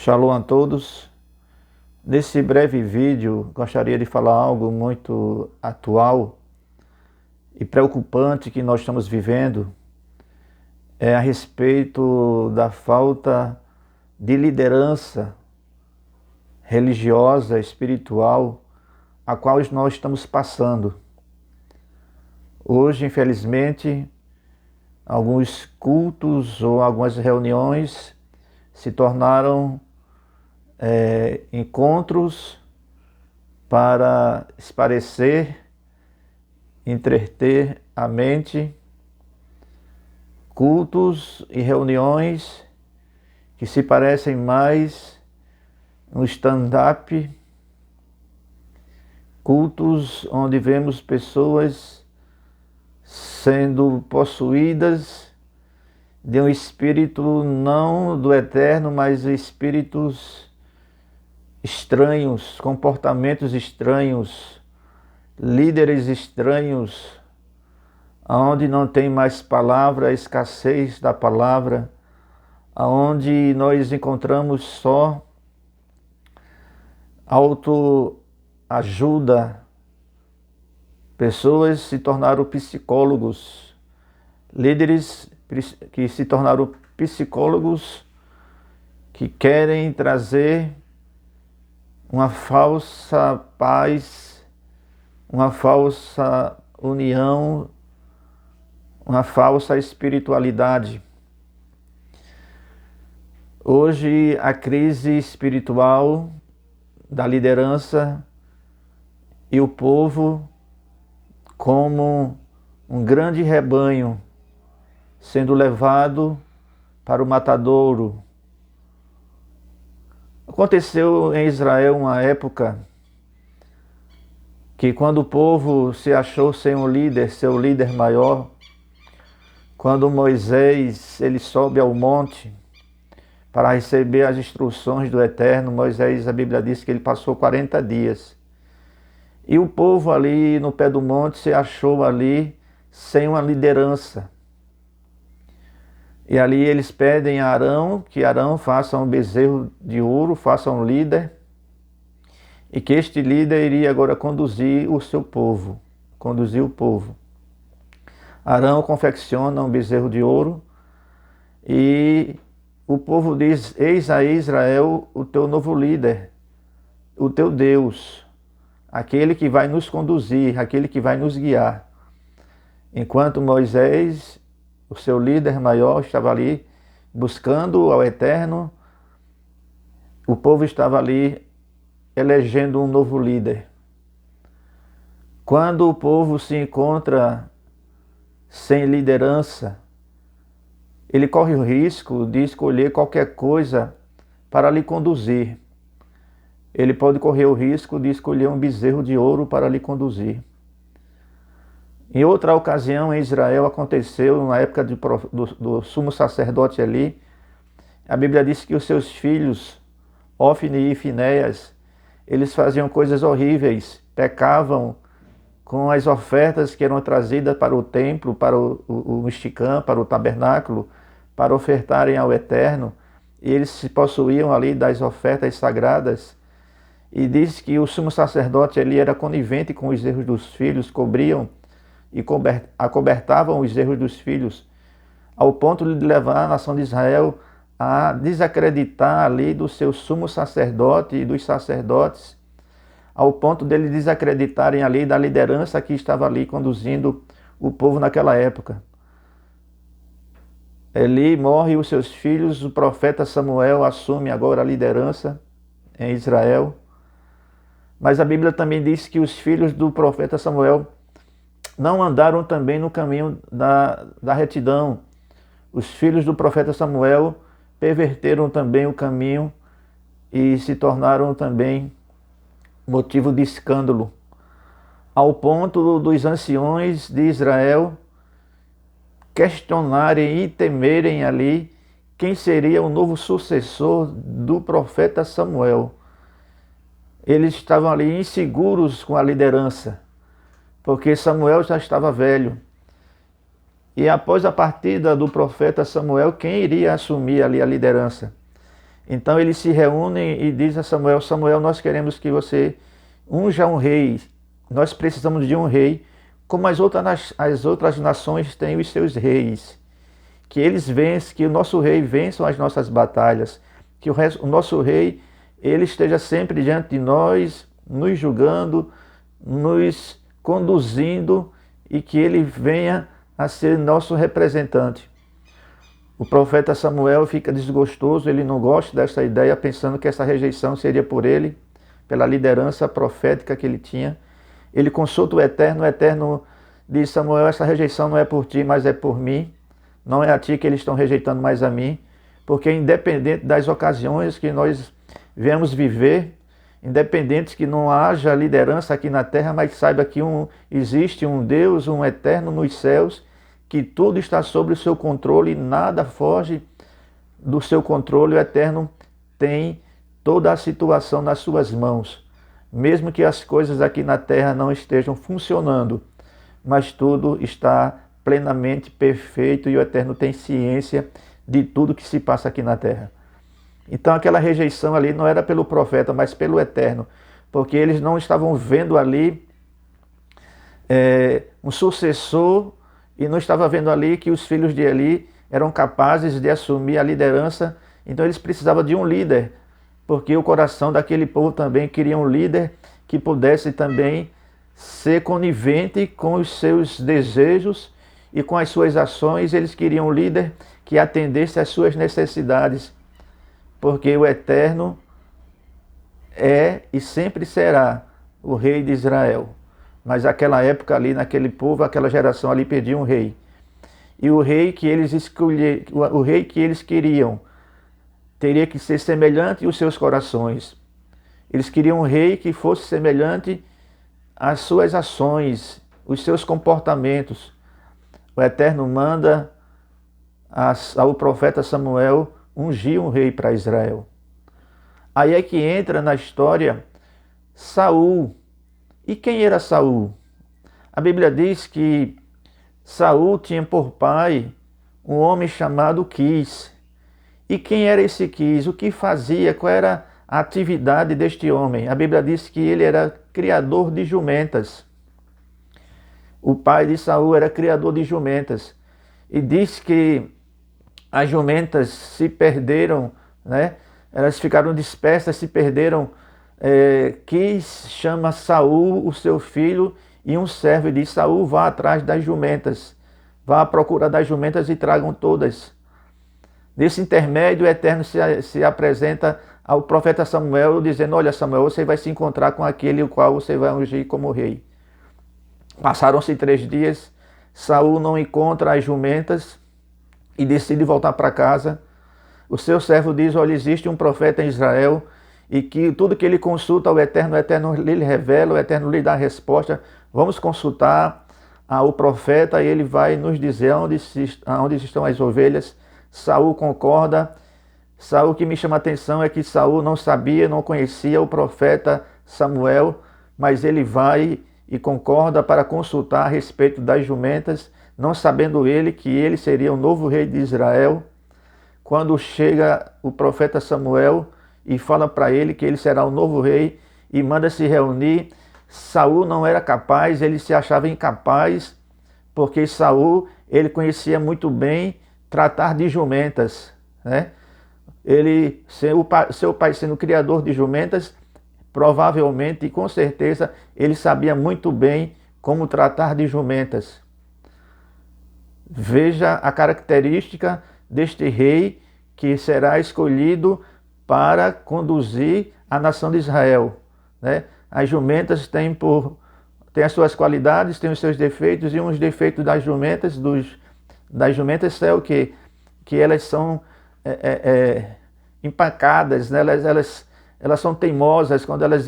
Shalom a todos. Nesse breve vídeo, gostaria de falar algo muito atual e preocupante que nós estamos vivendo, é a respeito da falta de liderança religiosa, espiritual, a qual nós estamos passando. Hoje, infelizmente, alguns cultos ou algumas reuniões se tornaram encontros para esparecer, entreter a mente, cultos e reuniões que se parecem mais um stand-up, cultos onde vemos pessoas sendo possuídas de um espírito não do eterno, mas espíritos estranhos, comportamentos estranhos, líderes estranhos, onde não tem mais palavra, escassez da palavra, onde nós encontramos só autoajuda. Pessoas se tornaram psicólogos, líderes que se tornaram psicólogos, que querem trazer uma falsa paz, uma falsa união, uma falsa espiritualidade. Hoje a crise espiritual da liderança e o povo como um grande rebanho sendo levado para o matadouro. Aconteceu em Israel uma época que, quando o povo se achou sem um líder, seu líder maior, quando Moisés ele sobe ao monte para receber as instruções do Eterno, Moisés, a Bíblia diz que ele passou 40 dias. E o povo ali no pé do monte se achou ali sem uma liderança. E ali eles pedem a Arão, que Arão faça um bezerro de ouro, faça um líder, e que este líder iria agora conduzir o seu povo, conduzir o povo. Arão confecciona um bezerro de ouro, e o povo diz: eis aí, Israel, o teu novo líder, o teu Deus, aquele que vai nos conduzir, aquele que vai nos guiar. Enquanto Moisés, o seu líder maior, estava ali buscando ao Eterno, o povo estava ali elegendo um novo líder. Quando o povo se encontra sem liderança, ele corre o risco de escolher qualquer coisa para lhe conduzir. Ele pode correr o risco de escolher um bezerro de ouro para lhe conduzir. Em outra ocasião, em Israel, aconteceu, na época do sumo sacerdote ali, a Bíblia diz que os seus filhos, Ofni e Finéias, eles faziam coisas horríveis, pecavam com as ofertas que eram trazidas para o templo, para o mexicã, para o tabernáculo, para ofertarem ao Eterno, e eles se possuíam ali das ofertas sagradas. E diz que o sumo sacerdote ali era conivente com os erros dos filhos, cobriam e acobertavam os erros dos filhos, ao ponto de levar a nação de Israel a desacreditar ali do seu sumo sacerdote e dos sacerdotes, ao ponto deles desacreditarem ali da liderança que estava ali conduzindo o povo naquela época. Eli morre e os seus filhos, o profeta Samuel assume agora a liderança em Israel. Mas a Bíblia também diz que os filhos do profeta Samuel não andaram também no caminho da retidão. Os filhos do profeta Samuel perverteram também o caminho e se tornaram também motivo de escândalo, ao ponto dos anciões de Israel questionarem e temerem ali quem seria o novo sucessor do profeta Samuel. Eles estavam ali inseguros com a liderança, porque Samuel já estava velho. E após a partida do profeta Samuel, quem iria assumir ali a liderança? Então eles se reúnem e dizem a Samuel: Samuel, nós queremos que você unja um rei. Nós precisamos de um rei, como as outras nações têm os seus reis. Que eles vençam, que o nosso rei vença as nossas batalhas. Que o nosso rei, ele esteja sempre diante de nós, nos julgando, nos conduzindo, e que ele venha a ser nosso representante. O profeta Samuel fica desgostoso, ele não gosta dessa ideia, pensando que essa rejeição seria por ele, pela liderança profética que ele tinha. Ele consulta o Eterno diz: Samuel, essa rejeição não é por ti, mas é por mim. Não é a ti que eles estão rejeitando, mas a mim. Porque independente das ocasiões que nós viemos viver, independente que não haja liderança aqui na terra, mas saiba que existe um Deus, um Eterno nos céus, que tudo está sob o seu controle e nada foge do seu controle. O Eterno tem toda a situação nas suas mãos. Mesmo que as coisas aqui na terra não estejam funcionando, mas tudo está plenamente perfeito e o Eterno tem ciência de tudo que se passa aqui na terra. Então aquela rejeição ali não era pelo profeta, mas pelo Eterno, porque eles não estavam vendo ali um sucessor e não estavam vendo ali que os filhos de Eli eram capazes de assumir a liderança. Então eles precisavam de um líder, porque o coração daquele povo também queria um líder que pudesse também ser conivente com os seus desejos e com as suas ações. Eles queriam um líder que atendesse às suas necessidades, porque o Eterno é e sempre será o rei de Israel. Mas aquela época ali, naquele povo, aquela geração ali pedia um rei. E o rei que eles escolheram, o rei que eles queriam, teria que ser semelhante aos seus corações. Eles queriam um rei que fosse semelhante às suas ações, os seus comportamentos. O Eterno manda ao profeta Samuel ungir um rei para Israel. Aí é que entra na história Saul. E quem era Saul? A Bíblia diz que Saul tinha por pai um homem chamado Quis. E quem era esse Quis? O que fazia? Qual era a atividade deste homem? A Bíblia diz que ele era criador de jumentas. O pai de Saul era criador de jumentas. E diz que as jumentas se perderam, né? Elas ficaram dispersas, se perderam. Quis chama Saul, o seu filho, e um servo, e diz: Saul, vá atrás das jumentas. Vá à procura das jumentas e tragam todas. Nesse intermédio, o Eterno se apresenta ao profeta Samuel, dizendo: olha, Samuel, você vai se encontrar com aquele o qual você vai ungir como rei. Passaram-se 3 dias, Saul não encontra as jumentas e decide voltar para casa. O seu servo diz: olha, existe um profeta em Israel, e que tudo que ele consulta o Eterno lhe revela, o Eterno lhe dá a resposta. Vamos consultar o profeta e ele vai nos dizer onde estão as ovelhas. Saul concorda. Saul, que me chama a atenção é que Saul não sabia, não conhecia o profeta Samuel, mas ele vai e concorda para consultar a respeito das jumentas, não sabendo ele que ele seria o novo rei de Israel. Quando chega o profeta Samuel e fala para ele que ele será o novo rei e manda se reunir, Saul não era capaz, ele se achava incapaz, porque Saul, ele conhecia muito bem tratar de jumentas, né? Ele, seu pai sendo criador de jumentas, provavelmente e com certeza ele sabia muito bem como tratar de jumentas. Veja a característica deste rei que será escolhido para conduzir a nação de Israel, né? As jumentas têm as suas qualidades, têm os seus defeitos, e um dos defeitos das jumentas, é o quê? Que elas são empacadas, né? Elas são teimosas. Quando elas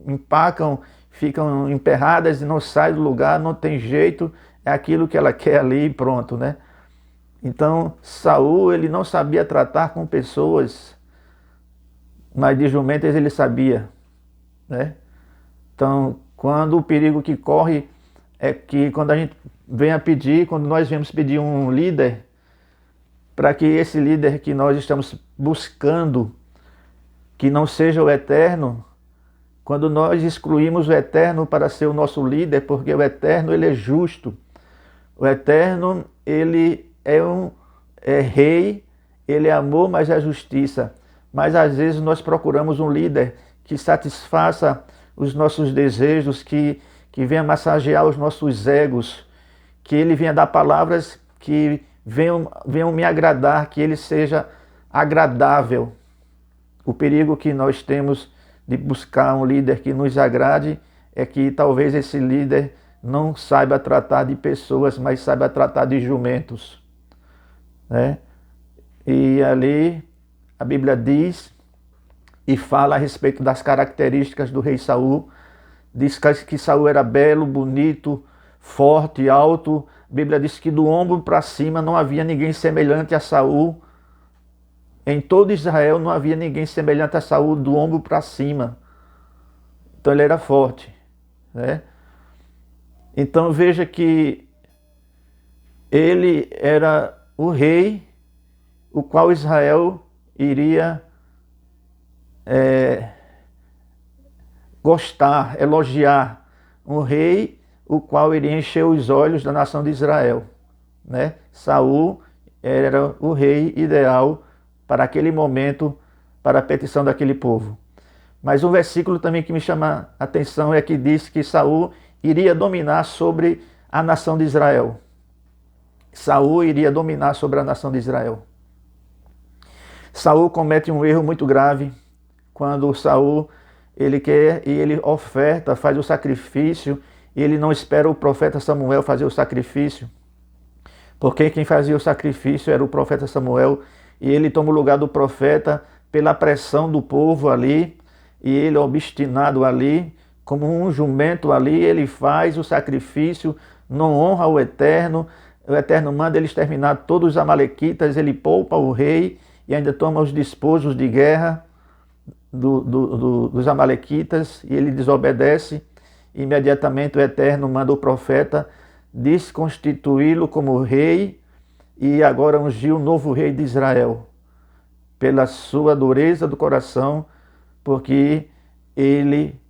empacam, ficam emperradas e não saem do lugar, não tem jeito, é aquilo que ela quer ali e pronto, né? Então Saul, ele não sabia tratar com pessoas, mas de jumentas ele sabia, né? Então, quando o perigo que corre é que quando nós viemos pedir um líder, para que esse líder que nós estamos buscando que não seja o Eterno, quando nós excluímos o Eterno para ser o nosso líder, porque o Eterno, ele é justo. O Eterno, ele é rei, ele é amor, mas é justiça. Mas às vezes nós procuramos um líder que satisfaça os nossos desejos, que venha massagear os nossos egos, que ele venha dar palavras que venham me agradar, que ele seja agradável. O perigo que nós temos de buscar um líder que nos agrade é que talvez esse líder não saiba tratar de pessoas, mas saiba tratar de jumentos, né? E ali a Bíblia diz e fala a respeito das características do rei Saul. Diz que Saul era belo, bonito, forte, alto. A Bíblia diz que do ombro para cima não havia ninguém semelhante a Saul. Em todo Israel não havia ninguém semelhante a Saul do ombro para cima. Então ele era forte, né? Então veja que ele era o rei, o qual Israel iria gostar, elogiar. Um rei, o qual iria encher os olhos da nação de Israel, né? Saul era o rei ideal para aquele momento, para a petição daquele povo. Mas um versículo também que me chama a atenção é que diz que Saul iria dominar sobre a nação de Israel. Saul iria dominar sobre a nação de Israel. Saul comete um erro muito grave quando Saul ele quer e ele oferta, faz o sacrifício, e ele não espera o profeta Samuel fazer o sacrifício, porque quem fazia o sacrifício era o profeta Samuel, e ele toma o lugar do profeta pela pressão do povo ali, e ele obstinado ali, como um jumento ali, ele faz o sacrifício, não honra o Eterno manda ele exterminar todos os amalequitas, ele poupa o rei e ainda toma os despojos de guerra dos amalequitas, e ele desobedece. Imediatamente o Eterno manda o profeta desconstituí-lo como rei e agora ungiu o novo rei de Israel, pela sua dureza do coração, porque ele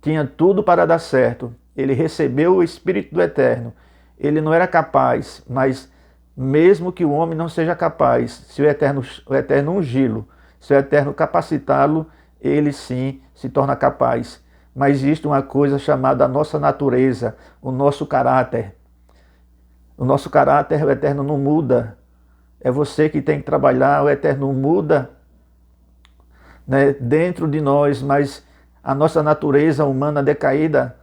tinha tudo para dar certo. Ele recebeu o Espírito do Eterno. Ele não era capaz, mas mesmo que o homem não seja capaz, se o Eterno ungí-lo, se o Eterno capacitá-lo, ele sim se torna capaz. Mas existe uma coisa chamada a nossa natureza, o nosso caráter. O nosso caráter, o Eterno não muda. É você que tem que trabalhar, o Eterno muda, né, dentro de nós, mas a nossa natureza humana decaída,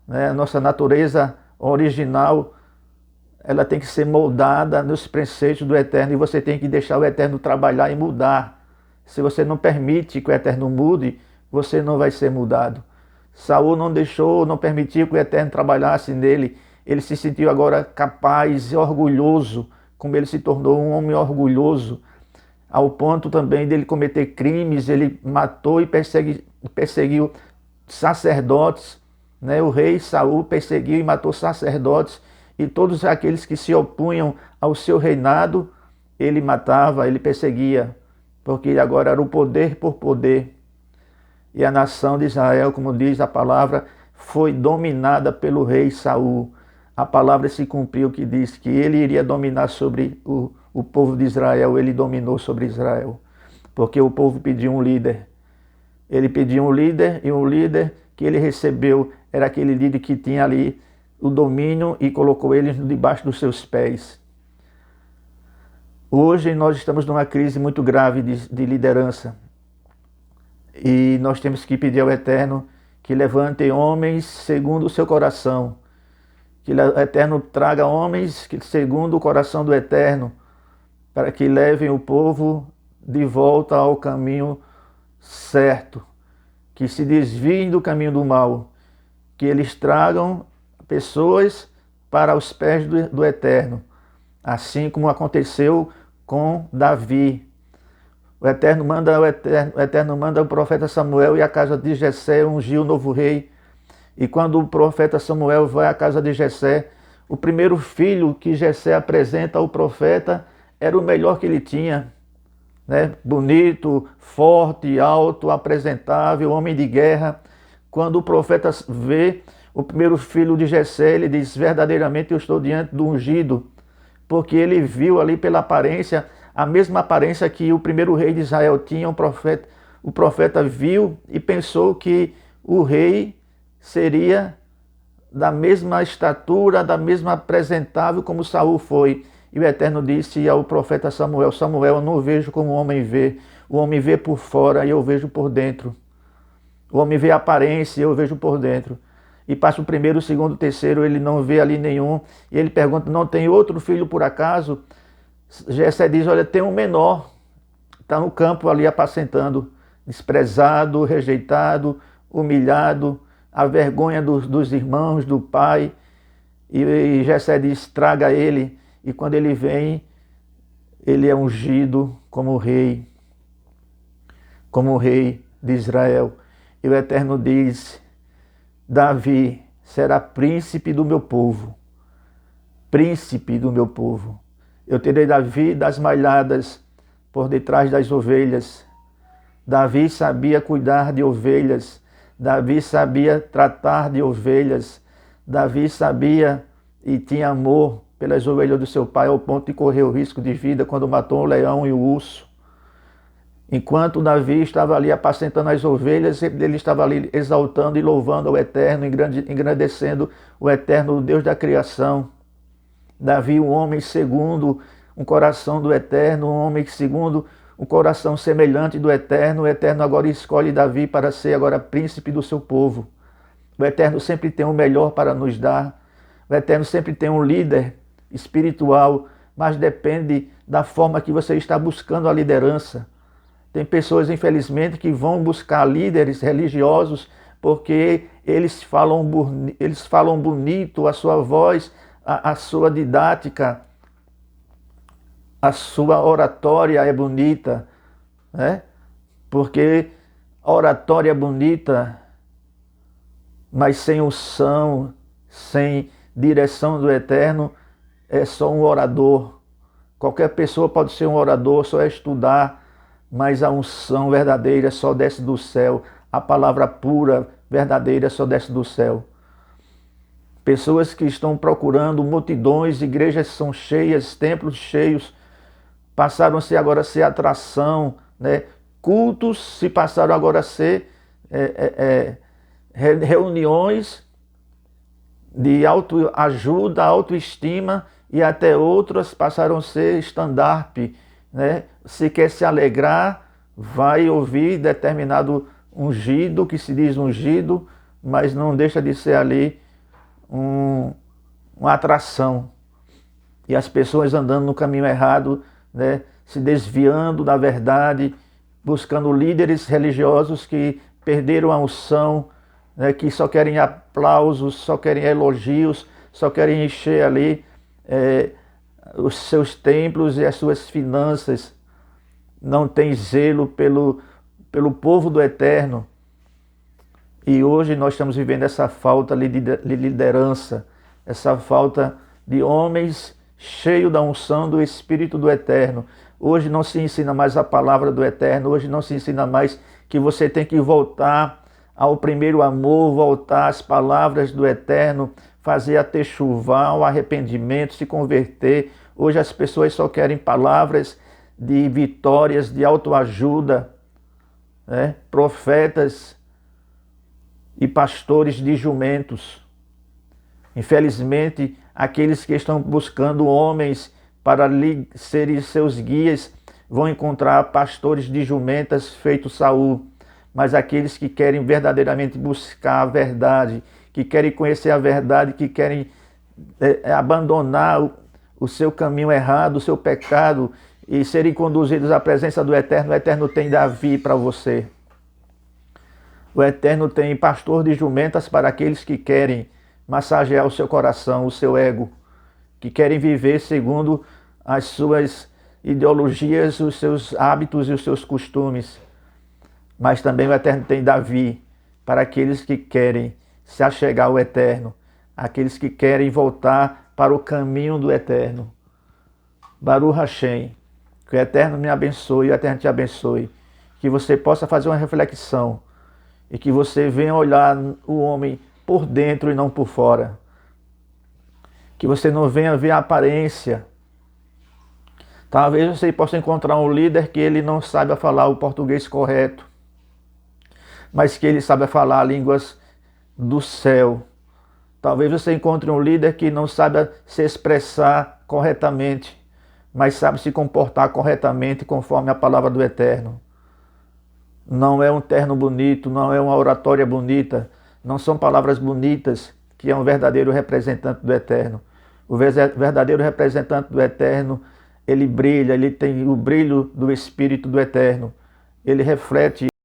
né, a nossa natureza original, ela tem que ser moldada nos preceitos do Eterno, e você tem que deixar o Eterno trabalhar e mudar. Se você não permite que o Eterno mude, você não vai ser mudado. Saul não deixou, não permitiu que o Eterno trabalhasse nele. Ele se sentiu agora capaz e orgulhoso, como ele se tornou um homem orgulhoso, ao ponto também dele cometer crimes. Ele matou e perseguiu sacerdotes, né? O rei Saul perseguiu e matou sacerdotes, e todos aqueles que se opunham ao seu reinado, ele matava, ele perseguia, porque agora era o poder por poder. E a nação de Israel, como diz a palavra, foi dominada pelo rei Saul. A palavra se cumpriu que diz que ele iria dominar sobre o povo de Israel. Ele dominou sobre Israel, porque o povo pediu um líder. Ele pediu um líder, e o líder que ele recebeu era aquele líder que tinha ali o domínio e colocou eles debaixo dos seus pés. Hoje nós estamos numa crise muito grave de liderança. E nós temos que pedir ao Eterno que levante homens segundo o seu coração. Que o Eterno traga homens segundo o coração do Eterno, para que levem o povo de volta ao caminho certo. Que se desviem do caminho do mal. Que eles tragam pessoas para os pés do Eterno. Assim como aconteceu com Davi. O Eterno manda o profeta Samuel e a casa de Jessé ungir o novo rei. E quando o profeta Samuel vai à casa de Jessé, o primeiro filho que Jessé apresenta ao profeta era o melhor que ele tinha. né? Bonito, forte, alto, apresentável, homem de guerra. Quando o profeta vê o primeiro filho de Jessé, ele diz: verdadeiramente eu estou diante do ungido, porque ele viu ali pela aparência, a mesma aparência que o primeiro rei de Israel tinha. O profeta viu e pensou que o rei seria da mesma estatura, da mesma apresentável como Saul foi. E o Eterno disse ao profeta Samuel: Samuel, eu não vejo como o homem vê. O homem vê por fora e eu vejo por dentro. O homem vê a aparência e eu vejo por dentro. E passa o primeiro, o segundo, o terceiro, ele não vê ali nenhum. E ele pergunta: não tem outro filho por acaso? Jessé diz: olha, tem um menor. Está no campo ali apacentando. Desprezado, rejeitado, humilhado, a vergonha dos irmãos, do pai. E Jessé diz: traga ele. E quando ele vem, ele é ungido como rei de Israel. E o Eterno diz: Davi será príncipe do meu povo, príncipe do meu povo. Eu tirei Davi das malhadas por detrás das ovelhas. Davi sabia cuidar de ovelhas. Davi sabia tratar de ovelhas. Davi sabia e tinha amor pelas ovelhas do seu pai, ao ponto de correr o risco de vida quando matou o leão e o urso. Enquanto Davi estava ali apacentando as ovelhas, ele estava ali exaltando e louvando ao Eterno, engrandecendo o Eterno, o Deus da criação. Davi, um homem segundo um coração do Eterno, um homem segundo um coração semelhante do Eterno. O Eterno agora escolhe Davi para ser agora príncipe do seu povo. O Eterno sempre tem o melhor para nos dar. O Eterno sempre tem um líder espiritual, mas depende da forma que você está buscando a liderança. Tem pessoas, infelizmente, que vão buscar líderes religiosos porque eles falam bonito, a sua voz, a sua didática, a sua oratória é bonita, né? Porque a oratória é bonita, mas sem unção, sem direção do Eterno, é só um orador. Qualquer pessoa pode ser um orador, só é estudar, mas a unção verdadeira só desce do céu. A palavra pura, verdadeira, só desce do céu. Pessoas que estão procurando multidões, igrejas são cheias, templos cheios, passaram-se agora a ser atração, né? Cultos se passaram agora a ser reuniões de autoajuda, autoestima, e até outras passaram a ser estandarte, né? Se quer se alegrar, vai ouvir determinado ungido, que se diz ungido, mas não deixa de ser ali uma atração. E as pessoas andando no caminho errado, né? Se desviando da verdade, buscando líderes religiosos que perderam a unção, né? Que só querem aplausos, só querem elogios, só querem encher ali os seus templos e as suas finanças. Não tem zelo pelo povo do Eterno. E hoje nós estamos vivendo essa falta de liderança, essa falta de homens cheios da unção do Espírito do Eterno. Hoje não se ensina mais a palavra do Eterno, hoje não se ensina mais que você tem que voltar ao primeiro amor, voltar às palavras do Eterno, fazer a techuvá, o arrependimento, se converter. Hoje as pessoas só querem palavras de vitórias, de autoajuda, né? Profetas e pastores de jumentos. Infelizmente, aqueles que estão buscando homens para serem seus guias vão encontrar pastores de jumentas feito Saul. Mas aqueles que querem verdadeiramente buscar a verdade, que querem conhecer a verdade, que querem abandonar o seu caminho errado, o seu pecado e serem conduzidos à presença do Eterno, o Eterno tem Davi para você. O Eterno tem pastor de jumentas para aqueles que querem massagear o seu coração, o seu ego, que querem viver segundo as suas ideologias, os seus hábitos e os seus costumes. Mas também o Eterno tem Davi para aqueles que querem se achegar ao Eterno, aqueles que querem voltar para o caminho do Eterno. Baruch Hashem, Que o Eterno me abençoe e o Eterno te abençoe. Que você possa fazer uma reflexão e que você venha olhar o homem por dentro e não por fora. Que você não venha ver a aparência. Talvez você possa encontrar um líder que ele não saiba falar o português correto, mas que ele saiba falar línguas do céu. Talvez você encontre um líder que não saiba se expressar corretamente, mas sabe se comportar corretamente conforme a palavra do Eterno. Não é um terno bonito, não é uma oratória bonita, não são palavras bonitas que é um verdadeiro representante do Eterno. O verdadeiro representante do Eterno, ele brilha, ele tem o brilho do Espírito do Eterno. Ele reflete